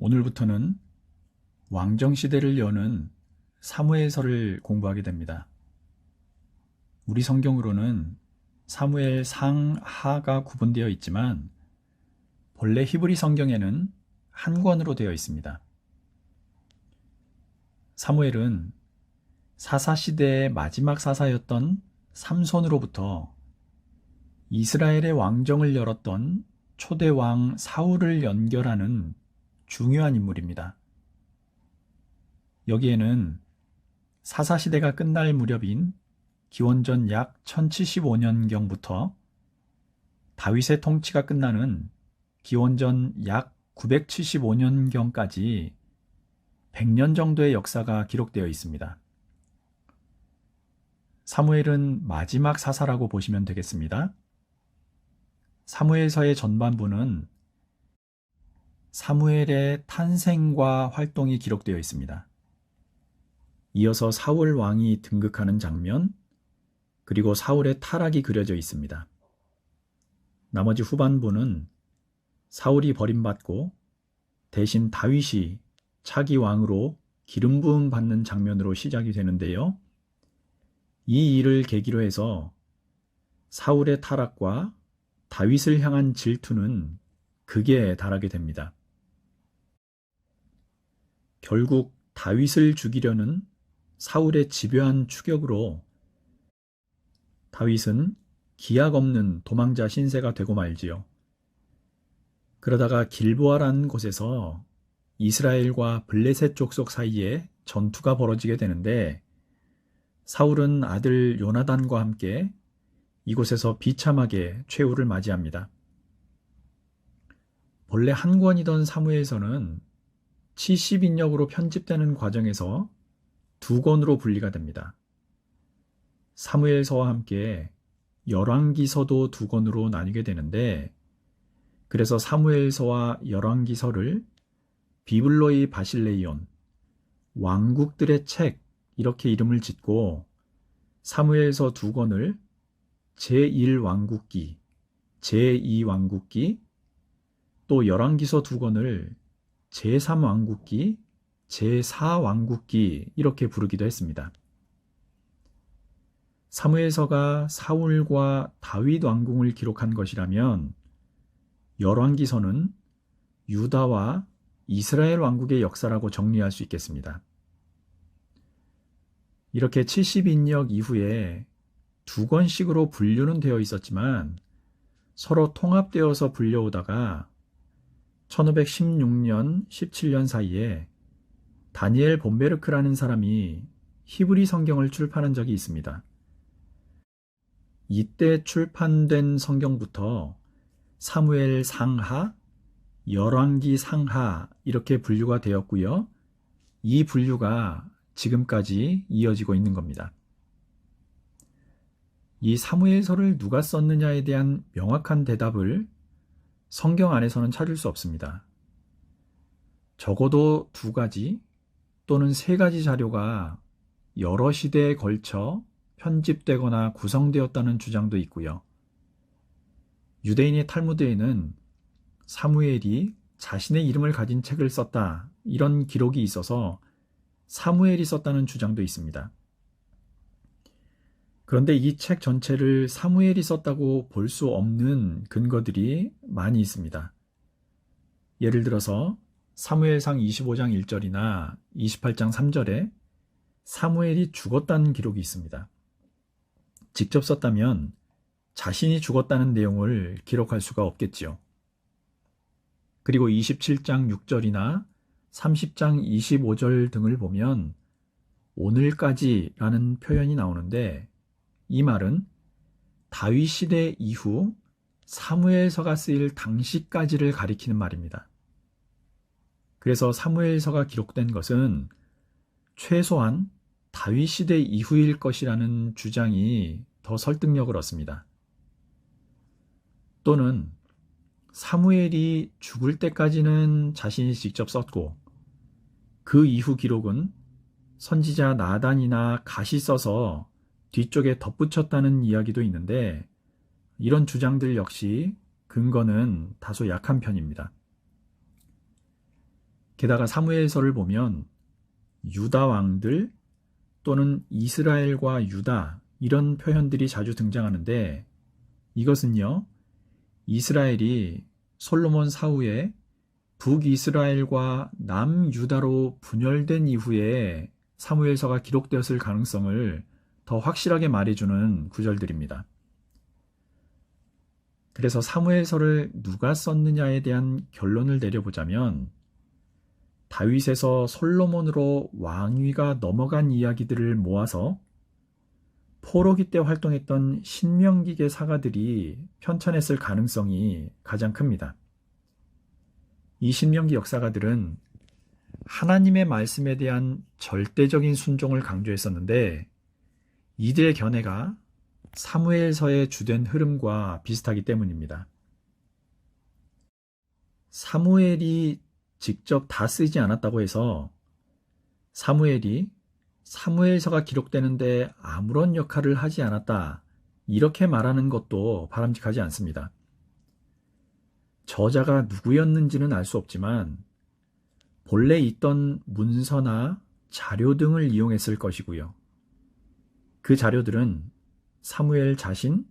오늘부터는 왕정시대를 여는 사무엘서를 공부하게 됩니다. 우리 성경으로는 사무엘 상하가 구분되어 있지만 본래 히브리 성경에는 한 권으로 되어 있습니다. 사무엘은 사사시대의 마지막 사사였던 삼손으로부터 이스라엘의 왕정을 열었던 초대왕 사울을 연결하는 중요한 인물입니다. 여기에는 사사시대가 끝날 무렵인 기원전 약 1075년경부터 다윗의 통치가 끝나는 기원전 약 975년경까지 100년 정도의 역사가 기록되어 있습니다. 사무엘은 마지막 사사라고 보시면 되겠습니다. 사무엘서의 전반부는 사무엘의 탄생과 활동이 기록되어 있습니다. 이어서 사울 왕이 등극하는 장면, 그리고 사울의 타락이 그려져 있습니다. 나머지 후반부는 사울이 버림받고 대신 다윗이 차기 왕으로 기름 부음 받는 장면으로 시작이 되는데요. 이 일을 계기로 해서 사울의 타락과 다윗을 향한 질투는 극에 달하게 됩니다. 결국 다윗을 죽이려는 사울의 집요한 추격으로 다윗은 기약 없는 도망자 신세가 되고 말지요. 그러다가 길보아라는 곳에서 이스라엘과 블레셋 족속 사이에 전투가 벌어지게 되는데 사울은 아들 요나단과 함께 이곳에서 비참하게 최후를 맞이합니다. 본래 한 권이던 사무엘서는 70인역으로 편집되는 과정에서 두 권으로 분리가 됩니다. 사무엘서와 함께 열왕기서도 두 권으로 나뉘게 되는데, 그래서 사무엘서와 열왕기서를 비블로이 바실레이온, 왕국들의 책, 이렇게 이름을 짓고 사무엘서 두 권을 제1왕국기, 제2왕국기, 또 열왕기서 두 권을 제3왕국기, 제4왕국기 이렇게 부르기도 했습니다. 사무엘서가 사울과 다윗 왕궁을 기록한 것이라면 열왕기서는 유다와 이스라엘 왕국의 역사라고 정리할 수 있겠습니다. 이렇게 70인역 이후에 두 권씩으로 분류는 되어 있었지만 서로 통합되어서 불려오다가 1516년, 17년 사이에 다니엘 본베르크라는 사람이 히브리 성경을 출판한 적이 있습니다. 이때 출판된 성경부터 사무엘 상하, 열왕기 상하 이렇게 분류가 되었고요. 이 분류가 지금까지 이어지고 있는 겁니다. 이 사무엘서를 누가 썼느냐에 대한 명확한 대답을 성경 안에서는 찾을 수 없습니다. 적어도 두 가지 또는 세 가지 자료가 여러 시대에 걸쳐 편집되거나 구성되었다는 주장도 있고요. 유대인의 탈무드에는 사무엘이 자신의 이름을 가진 책을 썼다, 이런 기록이 있어서 사무엘이 썼다는 주장도 있습니다. 그런데 이 책 전체를 사무엘이 썼다고 볼 수 없는 근거들이 많이 있습니다. 예를 들어서 사무엘상 25장 1절이나 28장 3절에 사무엘이 죽었다는 기록이 있습니다. 직접 썼다면 자신이 죽었다는 내용을 기록할 수가 없겠지요. 그리고 27장 6절이나 30장 25절 등을 보면 오늘까지라는 표현이 나오는데, 이 말은 다윗 시대 이후 사무엘서가 쓰일 당시까지를 가리키는 말입니다. 그래서 사무엘서가 기록된 것은 최소한 다윗 시대 이후일 것이라는 주장이 더 설득력을 얻습니다. 또는 사무엘이 죽을 때까지는 자신이 직접 썼고 그 이후 기록은 선지자 나단이나 갓이 써서 뒤쪽에 덧붙였다는 이야기도 있는데, 이런 주장들 역시 근거는 다소 약한 편입니다. 게다가 사무엘서를 보면 유다 왕들 또는 이스라엘과 유다 이런 표현들이 자주 등장하는데 이것은요, 이스라엘이 솔로몬 사후에 북이스라엘과 남유다로 분열된 이후에 사무엘서가 기록되었을 가능성을 더 확실하게 말해주는 구절들입니다. 그래서 사무엘서를 누가 썼느냐에 대한 결론을 내려보자면 다윗에서 솔로몬으로 왕위가 넘어간 이야기들을 모아서 포로기 때 활동했던 신명기계 사가들이 편찬했을 가능성이 가장 큽니다. 이 신명기 역사가들은 하나님의 말씀에 대한 절대적인 순종을 강조했었는데 이들의 견해가 사무엘서의 주된 흐름과 비슷하기 때문입니다. 사무엘이 직접 다 쓰지 않았다고 해서 사무엘이 사무엘서가 기록되는데 아무런 역할을 하지 않았다, 이렇게 말하는 것도 바람직하지 않습니다. 저자가 누구였는지는 알 수 없지만 본래 있던 문서나 자료 등을 이용했을 것이고요. 그 자료들은 사무엘 자신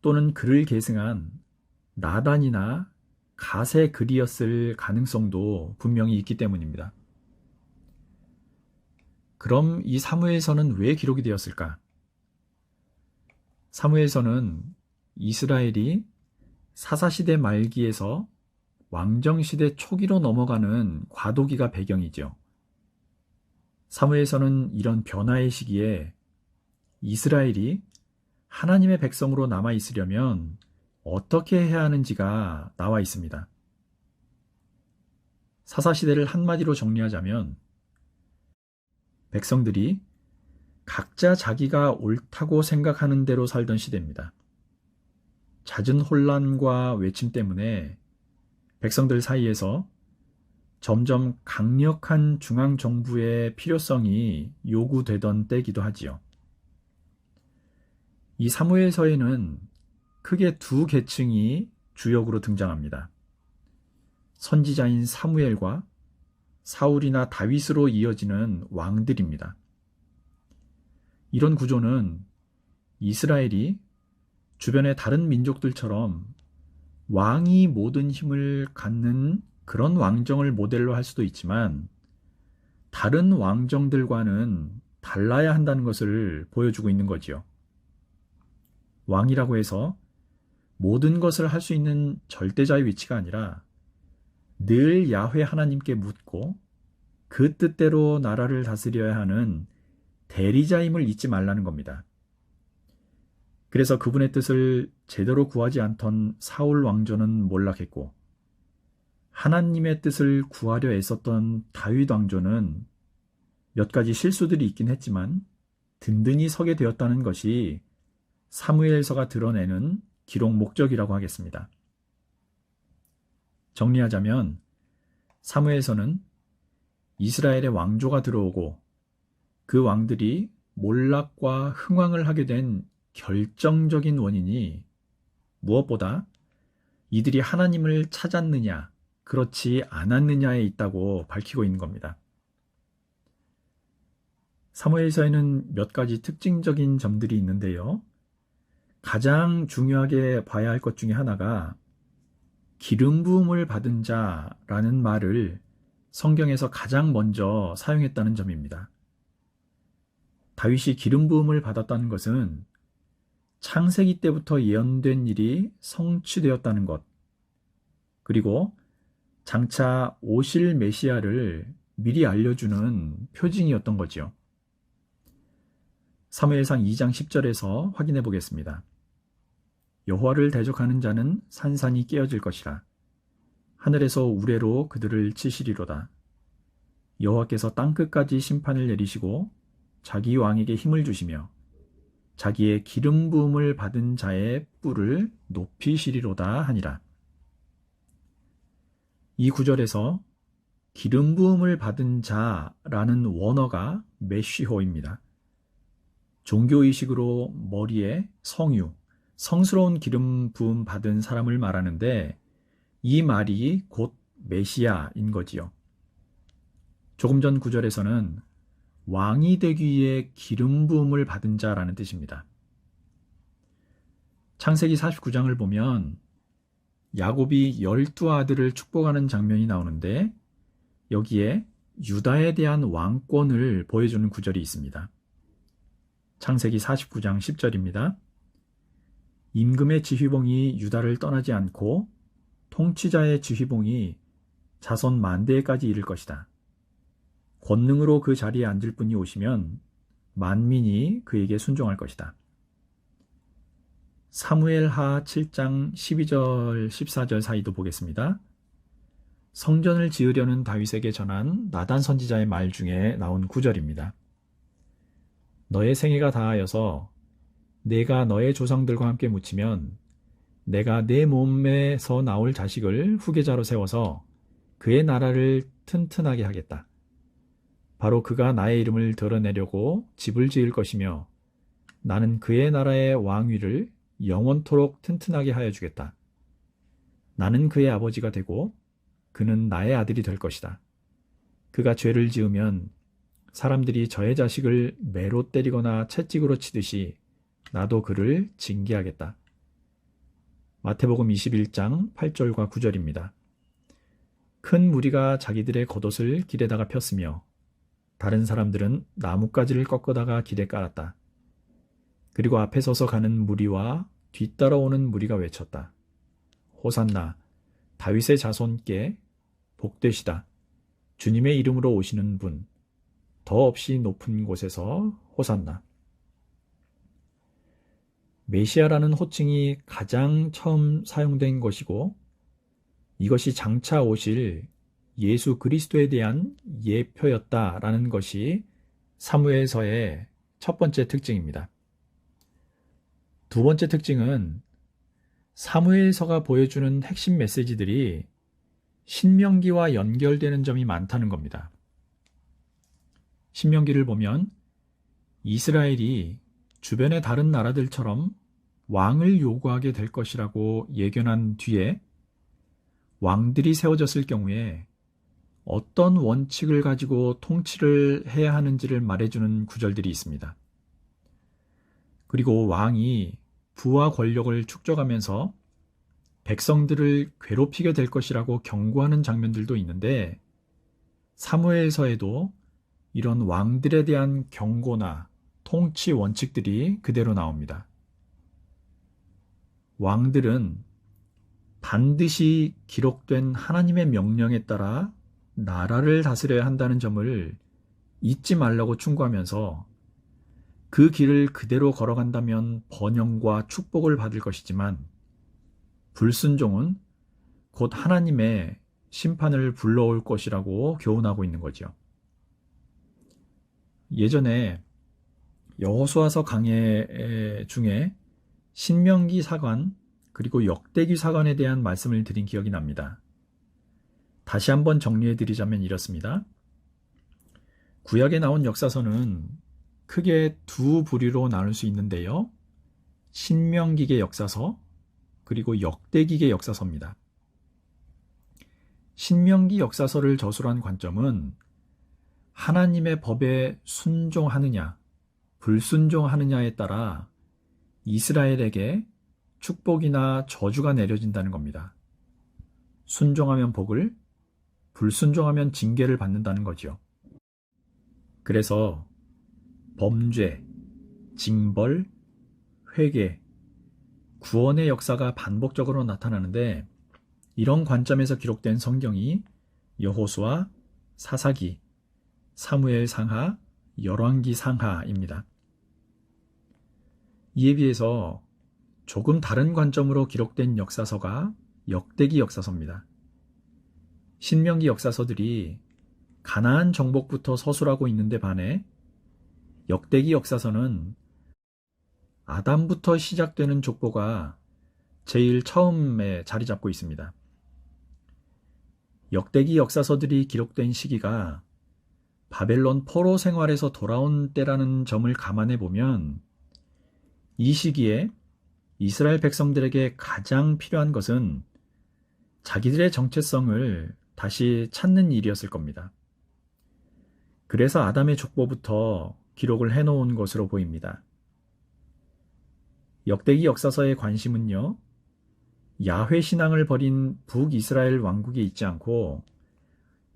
또는 그를 계승한 나단이나 갓의 글이었을 가능성도 분명히 있기 때문입니다. 그럼 이 사무엘서는 왜 기록이 되었을까? 사무엘서는 이스라엘이 사사시대 말기에서 왕정시대 초기로 넘어가는 과도기가 배경이죠. 사무엘서는 이런 변화의 시기에 이스라엘이 하나님의 백성으로 남아 있으려면 어떻게 해야 하는지가 나와 있습니다. 사사시대를 한마디로 정리하자면 백성들이 각자 자기가 옳다고 생각하는 대로 살던 시대입니다. 잦은 혼란과 외침 때문에 백성들 사이에서 점점 강력한 중앙정부의 필요성이 요구되던 때이기도 하지요. 이 사무엘서에는 크게 두 계층이 주역으로 등장합니다. 선지자인 사무엘과 사울이나 다윗으로 이어지는 왕들입니다. 이런 구조는 이스라엘이 주변의 다른 민족들처럼 왕이 모든 힘을 갖는 그런 왕정을 모델로 할 수도 있지만 다른 왕정들과는 달라야 한다는 것을 보여주고 있는 거지요. 왕이라고 해서 모든 것을 할 수 있는 절대자의 위치가 아니라 늘 야훼 하나님께 묻고 그 뜻대로 나라를 다스려야 하는 대리자임을 잊지 말라는 겁니다. 그래서 그분의 뜻을 제대로 구하지 않던 사울 왕조는 몰락했고 하나님의 뜻을 구하려 애썼던 다윗 왕조는 몇 가지 실수들이 있긴 했지만 든든히 서게 되었다는 것이 사무엘서가 드러내는 기록 목적이라고 하겠습니다. 정리하자면 사무엘서는 이스라엘의 왕조가 들어오고 그 왕들이 몰락과 흥왕을 하게 된 결정적인 원인이 무엇보다 이들이 하나님을 찾았느냐, 그렇지 않았느냐에 있다고 밝히고 있는 겁니다. 사무엘서에는 몇 가지 특징적인 점들이 있는데요. 가장 중요하게 봐야 할 것 중에 하나가 기름 부음을 받은 자라는 말을 성경에서 가장 먼저 사용했다는 점입니다. 다윗이 기름 부음을 받았다는 것은 창세기 때부터 예언된 일이 성취되었다는 것, 그리고 장차 오실 메시아를 미리 알려주는 표징이었던 거지요. 사무엘상 2장 10절에서 확인해 보겠습니다. 여호와를 대적하는 자는 산산이 깨어질 것이라. 하늘에서 우레로 그들을 치시리로다. 여호와께서 땅끝까지 심판을 내리시고 자기 왕에게 힘을 주시며 자기의 기름 부음을 받은 자의 뿔을 높이시리로다 하니라. 이 구절에서 기름 부음을 받은 자라는 원어가 메쉬호입니다. 종교의식으로 머리에 성유, 성스러운 기름 부음 받은 사람을 말하는데 이 말이 곧 메시아인 거지요. 조금 전 구절에서는 왕이 되기 위해 기름 부음을 받은 자라는 뜻입니다. 창세기 49장을 보면 야곱이 12아들을 축복하는 장면이 나오는데 여기에 유다에 대한 왕권을 보여주는 구절이 있습니다. 창세기 49장 10절입니다. 임금의 지휘봉이 유다를 떠나지 않고 통치자의 지휘봉이 자손 만대까지 이를 것이다. 권능으로 그 자리에 앉을 분이 오시면 만민이 그에게 순종할 것이다. 사무엘하 7장 12절 14절 사이도 보겠습니다. 성전을 지으려는 다윗에게 전한 나단 선지자의 말 중에 나온 구절입니다. 너의 생애가 다하여서 내가 너의 조상들과 함께 묻히면 내가 내 몸에서 나올 자식을 후계자로 세워서 그의 나라를 튼튼하게 하겠다. 바로 그가 나의 이름을 드러내려고 집을 지을 것이며 나는 그의 나라의 왕위를 영원토록 튼튼하게 하여 주겠다. 나는 그의 아버지가 되고 그는 나의 아들이 될 것이다. 그가 죄를 지으면 사람들이 저의 자식을 매로 때리거나 채찍으로 치듯이 나도 그를 징계하겠다. 마태복음 21장 8절과 9절입니다. 큰 무리가 자기들의 겉옷을 길에다가 폈으며 다른 사람들은 나뭇가지를 꺾어다가 길에 깔았다. 그리고 앞에 서서 가는 무리와 뒤따라오는 무리가 외쳤다. 호산나, 다윗의 자손께 복되시다. 주님의 이름으로 오시는 분, 더없이 높은 곳에서 호산나. 메시아라는 호칭이 가장 처음 사용된 것이고 이것이 장차 오실 예수 그리스도에 대한 예표였다라는 것이 사무엘서의 첫 번째 특징입니다. 두 번째 특징은 사무엘서가 보여주는 핵심 메시지들이 신명기와 연결되는 점이 많다는 겁니다. 신명기를 보면 이스라엘이 주변의 다른 나라들처럼 왕을 요구하게 될 것이라고 예견한 뒤에 왕들이 세워졌을 경우에 어떤 원칙을 가지고 통치를 해야 하는지를 말해주는 구절들이 있습니다. 그리고 왕이 부와 권력을 축적하면서 백성들을 괴롭히게 될 것이라고 경고하는 장면들도 있는데 사무엘서에도 이런 왕들에 대한 경고나 통치 원칙들이 그대로 나옵니다. 왕들은 반드시 기록된 하나님의 명령에 따라 나라를 다스려야 한다는 점을 잊지 말라고 충고하면서 그 길을 그대로 걸어간다면 번영과 축복을 받을 것이지만 불순종은 곧 하나님의 심판을 불러올 것이라고 교훈하고 있는 거죠. 예전에 여호수아서 강해 중에 신명기 사관 그리고 역대기 사관에 대한 말씀을 드린 기억이 납니다. 다시 한번 정리해 드리자면 이렇습니다. 구약에 나온 역사서는 크게 두 부류로 나눌 수 있는데요. 신명기계 역사서 그리고 역대기계 역사서입니다. 신명기 역사서를 저술한 관점은 하나님의 법에 순종하느냐 불순종하느냐에 따라 이스라엘에게 축복이나 저주가 내려진다는 겁니다. 순종하면 복을, 불순종하면 징계를 받는다는 거죠. 그래서 범죄, 징벌, 회개, 구원의 역사가 반복적으로 나타나는데 이런 관점에서 기록된 성경이 여호수아, 사사기, 사무엘 상하, 열왕기 상하입니다. 이에 비해서 조금 다른 관점으로 기록된 역사서가 역대기 역사서입니다. 신명기 역사서들이 가나안 정복부터 서술하고 있는데 반해 역대기 역사서는 아담부터 시작되는 족보가 제일 처음에 자리 잡고 있습니다. 역대기 역사서들이 기록된 시기가 바벨론 포로 생활에서 돌아온 때라는 점을 감안해 보면 이 시기에 이스라엘 백성들에게 가장 필요한 것은 자기들의 정체성을 다시 찾는 일이었을 겁니다. 그래서 아담의 족보부터 기록을 해놓은 것으로 보입니다. 역대기 역사서의 관심은요, 야훼 신앙을 버린 북이스라엘 왕국에 있지 않고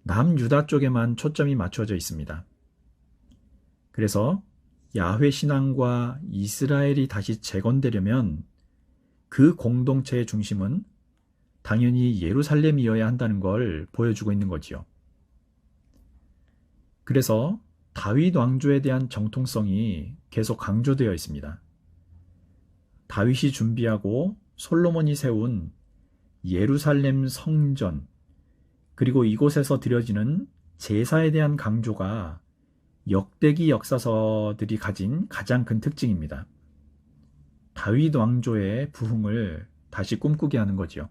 남유다 쪽에만 초점이 맞춰져 있습니다. 그래서 야훼 신앙과 이스라엘이 다시 재건되려면 그 공동체의 중심은 당연히 예루살렘이어야 한다는 걸 보여주고 있는 거지요. 그래서 다윗 왕조에 대한 정통성이 계속 강조되어 있습니다. 다윗이 준비하고 솔로몬이 세운 예루살렘 성전, 그리고 이곳에서 드려지는 제사에 대한 강조가 역대기 역사서들이 가진 가장 큰 특징입니다. 다윗 왕조의 부흥을 다시 꿈꾸게 하는 거지요.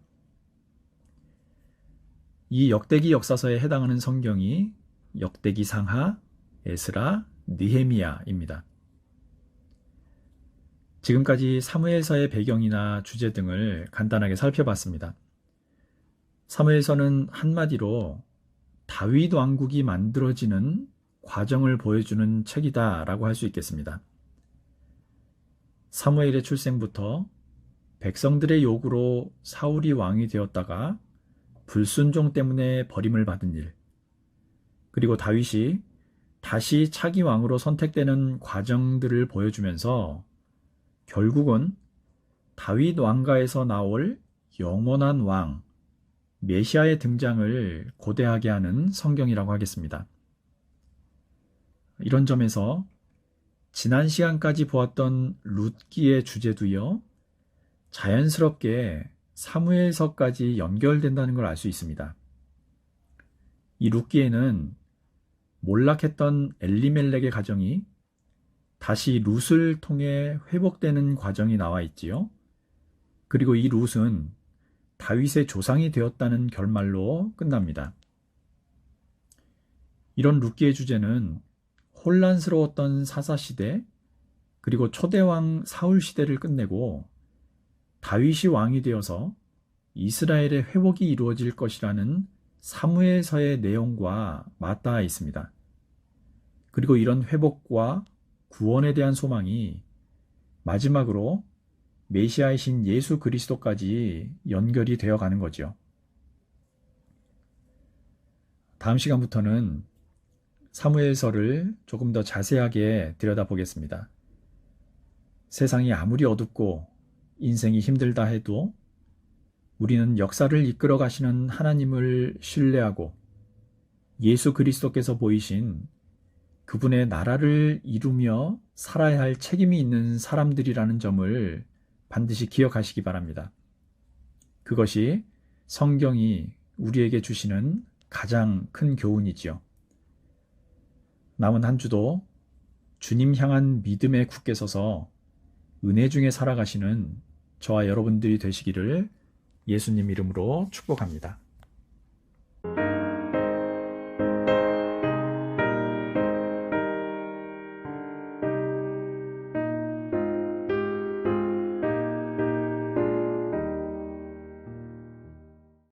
이 역대기 역사서에 해당하는 성경이 역대기 상하, 에스라, 느헤미야입니다. 지금까지 사무엘서의 배경이나 주제 등을 간단하게 살펴봤습니다. 사무엘서는 한마디로 다윗 왕국이 만들어지는 과정을 보여주는 책이다라고 할 수 있겠습니다. 사무엘의 출생부터 백성들의 요구로 사울이 왕이 되었다가 불순종 때문에 버림을 받은 일, 그리고 다윗이 다시 차기 왕으로 선택되는 과정들을 보여주면서 결국은 다윗 왕가에서 나올 영원한 왕, 메시아의 등장을 고대하게 하는 성경이라고 하겠습니다. 이런 점에서 지난 시간까지 보았던 룻기의 주제도요, 자연스럽게 사무엘서까지 연결된다는 걸 알 수 있습니다. 이 룻기에는 몰락했던 엘리멜렉의 가정이 다시 룻을 통해 회복되는 과정이 나와 있지요. 그리고 이 룻은 다윗의 조상이 되었다는 결말로 끝납니다. 이런 룻기의 주제는 혼란스러웠던 사사시대, 그리고 초대왕 사울시대를 끝내고 다윗이 왕이 되어서 이스라엘의 회복이 이루어질 것이라는 사무엘서의 내용과 맞닿아 있습니다. 그리고 이런 회복과 구원에 대한 소망이 마지막으로 메시아이신 예수 그리스도까지 연결이 되어 가는 거죠. 다음 시간부터는 사무엘서를 조금 더 자세하게 들여다보겠습니다. 세상이 아무리 어둡고 인생이 힘들다 해도 우리는 역사를 이끌어 가시는 하나님을 신뢰하고 예수 그리스도께서 보이신 그분의 나라를 이루며 살아야 할 책임이 있는 사람들이라는 점을 반드시 기억하시기 바랍니다. 그것이 성경이 우리에게 주시는 가장 큰 교훈이지요. 남은 한 주도 주님 향한 믿음에 굳게 서서 은혜 중에 살아가시는 저와 여러분들이 되시기를 예수님 이름으로 축복합니다.